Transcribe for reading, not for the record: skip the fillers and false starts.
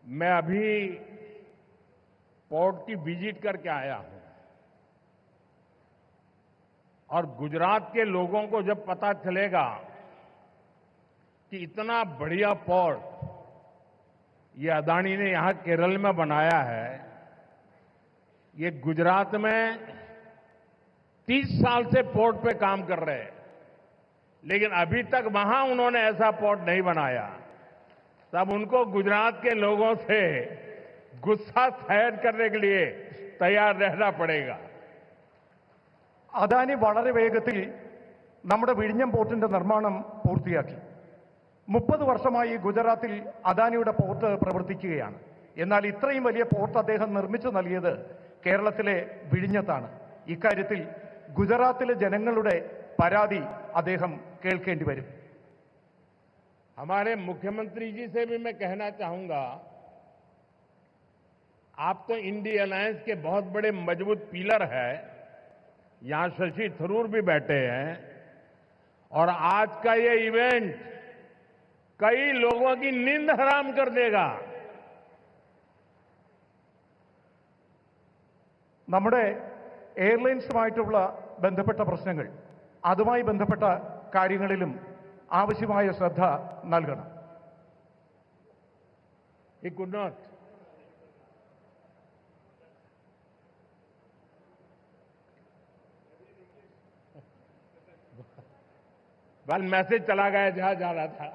मैं अभी पोर्ट की विजिट करके आया हूं और गुजरात के लोगों को जब पता चलेगा कि इतना बढ़िया पोर्ट ये अदानी ने यहां केरल में बनाया है। ये गुजरात में 30 साल से पोर्ट पे काम कर रहे हैं, लेकिन अभी तक वहां उन्होंने ऐसा पोर्ट नहीं बनाया। तब उनको गुजरात के लोगों से गुस्सा सहन करने के लिए तैयार रहना पड़ेगा। അദാനി വളരെ വേഗത്തിൽ നമ്മുടെ വിഴിഞ്ഞം പോർട്ടിന്റെ നിർമ്മാണം പൂർത്തിയാക്കി. 30 വർഷമായി ഗുജറാത്തിൽ അദാനിയുടെ പോർട്ട് പ്രവർത്തിക്കുകയാണ്. എന്നാൽ ഇത്രയും വലിയ പോർട്ട് അദ്ദേഹം നിർമ്മിച്ചു നൽകിയത് കേരളത്തിലെ വിഴിഞ്ഞത്താണ്. ഇക്കാര്യത്തിൽ ഗുജറാത്തിലെ ജനങ്ങളുടെ പരാതി അദ്ദേഹം കേൾക്കേണ്ടി വരും. हमारे मुख्यमंत्री जी से भी मैं कहना चाहूंगा, आप तो इंडिया अलायंस के बहुत बड़े मजबूत पिलर है। यहां शशि थरूर भी बैठे हैं और आज का ये इवेंट कई लोगों की नींद हराम कर देगा। നമ്മുടെ എയർലൈൻസുമായിട്ടുള്ള ബന്ധപ്പെട്ട പ്രശ്നങ്ങൾ, അതുമായി ബന്ധപ്പെട്ട കാര്യങ്ങളിലും ആവശ്യമായ ശ്രദ്ധ നൽകണം. He could not. मैसेज चला गया जहां जा रहा था।